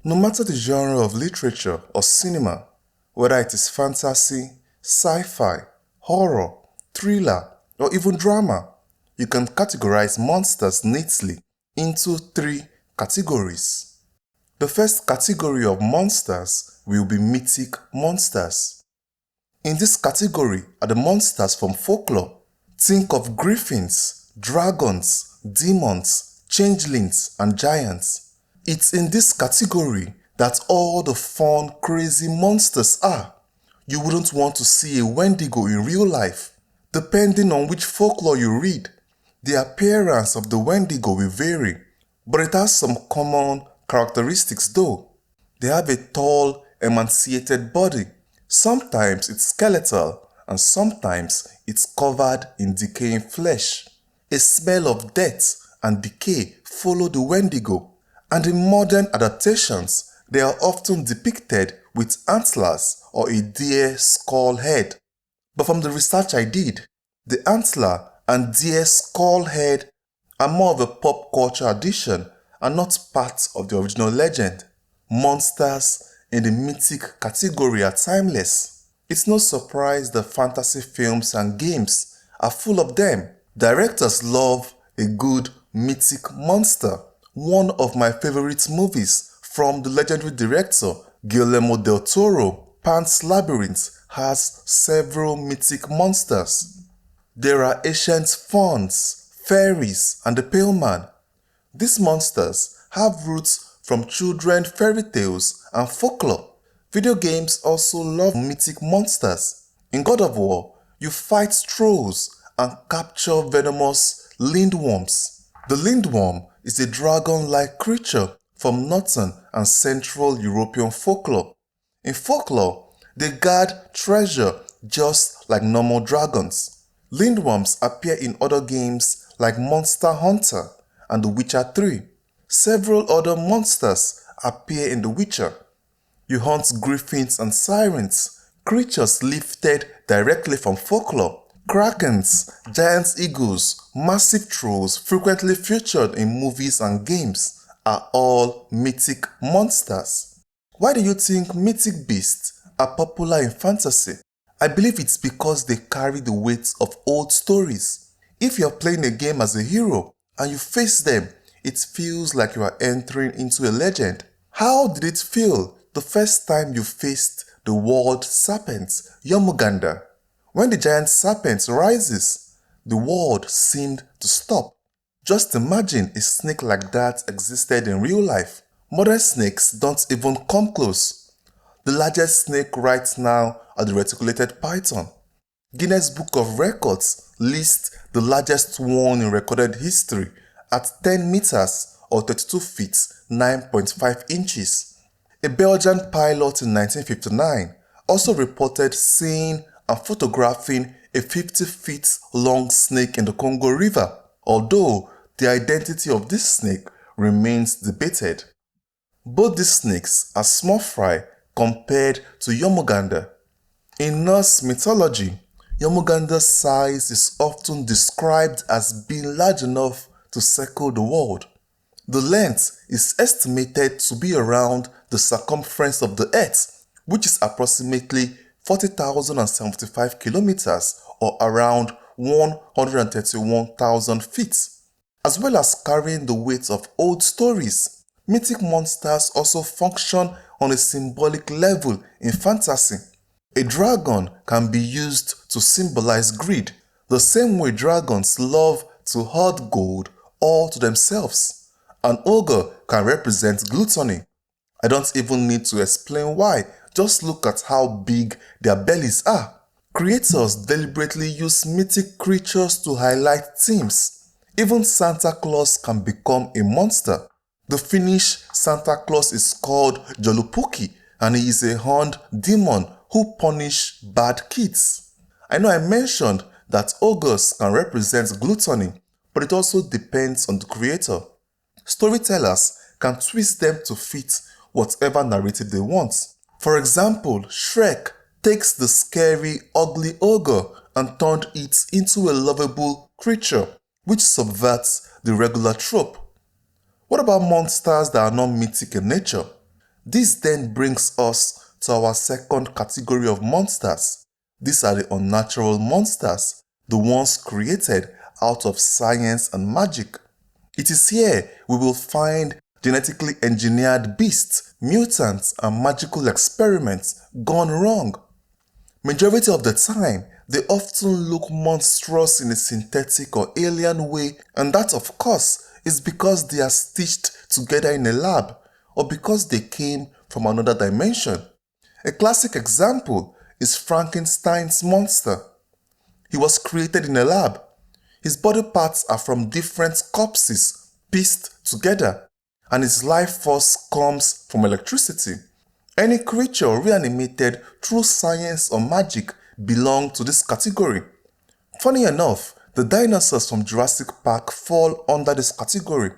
No matter the genre of literature or cinema, whether it is fantasy, sci-fi, horror, thriller, or even drama, you can categorize monsters neatly into three categories. The first category of monsters will be mythic monsters. In this category are the monsters from folklore. Think of griffins, dragons, demons, changelings, and giants. It's in this category that all the fun, crazy monsters are. You wouldn't want to see a Wendigo in real life. Depending on which folklore you read, the appearance of the Wendigo will vary, but it has some common characteristics though. They have a tall, emaciated body. Sometimes it's skeletal and sometimes it's covered in decaying flesh. A smell of death and decay follow the Wendigo, and in modern adaptations, they are often depicted with antlers or a deer skull head. But from the research I did, the antler and deer skull head are more of a pop culture addition and not part of the original legend. Monsters in the mythic category are timeless. It's no surprise that fantasy films and games are full of them. Directors love a good mythic monster. One of my favorite movies from the legendary director Guillermo del Toro, Pan's Labyrinth, has several mythic monsters. There are ancient fauns, fairies, and the Pale Man. These monsters have roots from children's fairy tales and folklore. Video games also love mythic monsters. In God of War, you fight trolls and capture venomous lindworms. The lindworm is a dragon-like creature from Northern and Central European folklore. In folklore, they guard treasure just like normal dragons. Lindworms appear in other games like Monster Hunter and The Witcher 3. Several other monsters appear in The Witcher. You hunt griffins and sirens, creatures lifted directly from folklore. Krakens, giant eagles, massive trolls frequently featured in movies and games are all mythic monsters. Why do you think mythic beasts are popular in fantasy? I believe it's because they carry the weight of old stories. If you're playing a game as a hero and you face them, it feels like you are entering into a legend. How did it feel the first time you faced the world serpent, Yomuganda? When the giant serpent rises, the world seemed to stop. Just imagine a snake like that existed in real life. Modern snakes don't even come close. The largest snake right now are the reticulated python. Guinness Book of Records lists the largest one in recorded history at 10 meters or 32 feet 9.5 inches. A Belgian pilot in 1959 also reported seeing and photographing a 50 feet long snake in the Congo River, although the identity of this snake remains debated. Both these snakes are small fry compared to Yomuganda. In Norse mythology, Yomuganda's size is often described as being large enough to circle the world. The length is estimated to be around the circumference of the Earth, which is approximately 40,075 kilometers or around 131,000 feet. As well as carrying the weight of old stories, mythic monsters also function on a symbolic level in fantasy. A dragon can be used to symbolize greed, the same way dragons love to hoard gold all to themselves. An ogre can represent gluttony. I don't even need to explain why, just look at how big their bellies are. Creators deliberately use mythic creatures to highlight themes. Even Santa Claus can become a monster. The Finnish Santa Claus is called Joulupuki, and he is a horned demon who punish bad kids. I know I mentioned that ogres can represent gluttony, but it also depends on the creator. Storytellers can twist them to fit whatever narrative they want. For example, Shrek takes the scary, ugly ogre and turned it into a lovable creature, which subverts the regular trope. What about monsters that are not mythic in nature? This then brings us to our second category of monsters. These are the unnatural monsters, the ones created out of science and magic. It is here we will find genetically engineered beasts, mutants, and magical experiments gone wrong. Majority of the time, they often look monstrous in a synthetic or alien way, and that of course is because they are stitched together in a lab or because they came from another dimension. A classic example is Frankenstein's monster. He was created in a lab. His body parts are from different corpses pieced together, and his life force comes from electricity. Any creature reanimated through science or magic belong to this category. Funny enough, the dinosaurs from Jurassic Park fall under this category.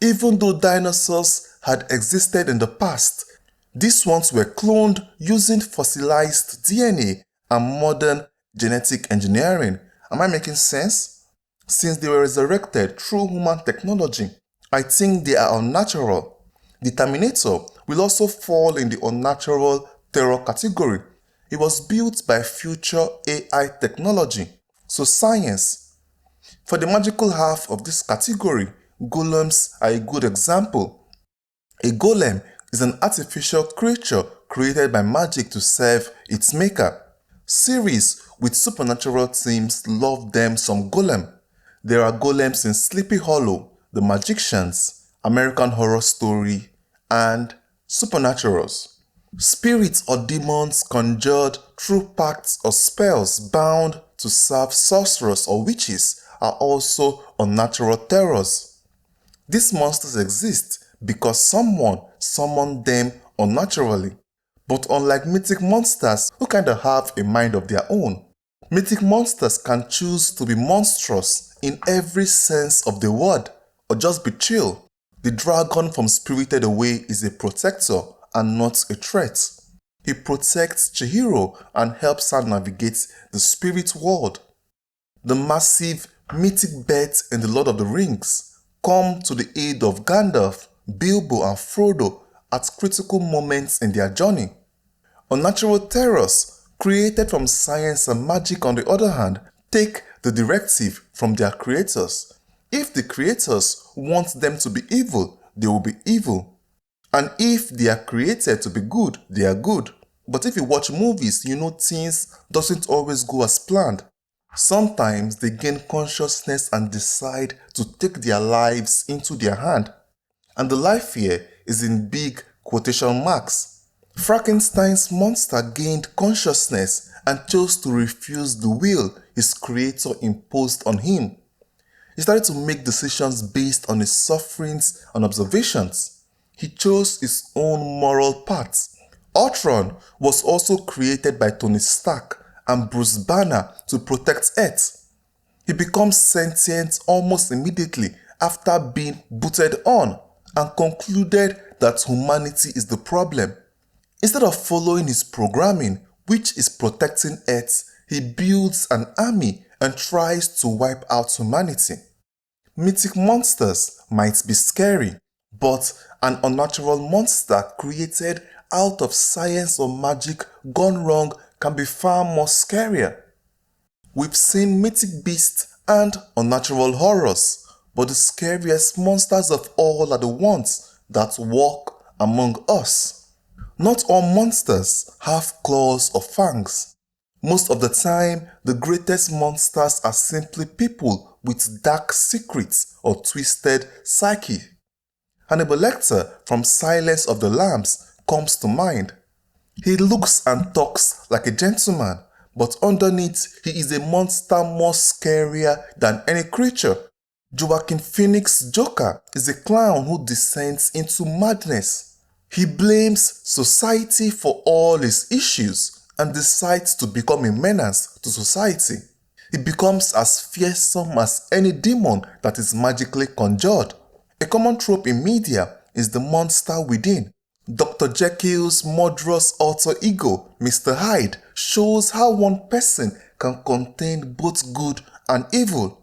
Even though dinosaurs had existed in the past, these ones were cloned using fossilized DNA and modern genetic engineering. Am I making sense? Since they were resurrected through human technology, I think they are unnatural. The Terminator will also fall in the unnatural terror category. It was built by future AI technology, so science. For the magical half of this category, golems are a good example. A golem is an artificial creature created by magic to serve its maker. Series with supernatural themes love them some golem. There are golems in Sleepy Hollow, The Magicians, American Horror Story, and Supernaturals. Spirits or demons conjured through pacts or spells bound to serve sorcerers or witches are also unnatural terrors. These monsters exist because someone summoned them unnaturally. But unlike mythic monsters who kind of have a mind of their own, mythic monsters can choose to be monstrous in every sense of the word or just be chill. The dragon from Spirited Away is a protector and not a threat. He protects Chihiro and helps her navigate the spirit world. The massive mythic birds in The Lord of the Rings come to the aid of Gandalf, Bilbo, and Frodo at critical moments in their journey. Unnatural terrors created from science and magic, on the other hand, take the directive from their creators. If the creators want them to be evil, they will be evil. And if they are created to be good, they are good. But if you watch movies, you know things doesn't always go as planned. Sometimes they gain consciousness and decide to take their lives into their hand. And the life here is in big quotation marks. Frankenstein's monster gained consciousness and chose to refuse the will his creator imposed on him. He started to make decisions based on his sufferings and observations. He chose his own moral path. Ultron was also created by Tony Stark and Bruce Banner to protect Earth. He becomes sentient almost immediately after being booted on and concluded that humanity is the problem. Instead of following his programming, which is protecting Earth, he builds an army and tries to wipe out humanity. Mythic monsters might be scary, but an unnatural monster created out of science or magic gone wrong can be far more scarier. We've seen mythic beasts and unnatural horrors, but the scariest monsters of all are the ones that walk among us. Not all monsters have claws or fangs. Most of the time, the greatest monsters are simply people with dark secrets or twisted psyche. Hannibal Lecter from Silence of the Lambs comes to mind. He looks and talks like a gentleman, but underneath he is a monster more scarier than any creature. Joaquin Phoenix's Joker is a clown who descends into madness. He blames society for all his issues and decides to become a menace to society. He becomes as fearsome as any demon that is magically conjured. A common trope in media is the monster within. Dr. Jekyll's murderous alter ego, Mr. Hyde, shows how one person can contain both good and evil.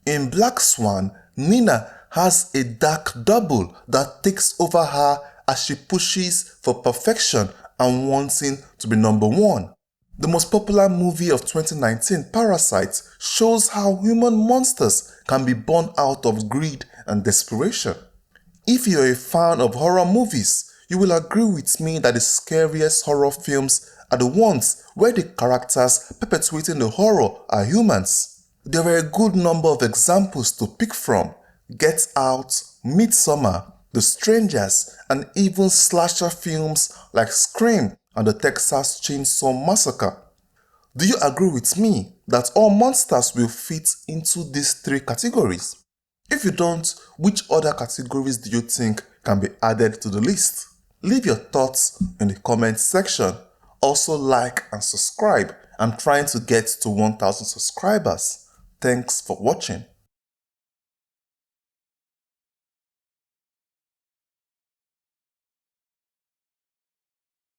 In Black Swan, Nina has a dark double that takes over her as she pushes for perfection and wanting to be number one. The most popular movie of 2019, Parasite, shows how human monsters can be born out of greed and desperation. If you're a fan of horror movies, you will agree with me that the scariest horror films are the ones where the characters perpetuating the horror are humans. There are a good number of examples to pick from: Get Out, Midsommar, The Strangers, and even slasher films like Scream and the Texas Chainsaw Massacre. Do you agree with me that all monsters will fit into these three categories? If you don't, which other categories do you think can be added to the list? Leave your thoughts in the comment section. Also like and subscribe. I'm trying to get to 1000 subscribers. Thanks for watching.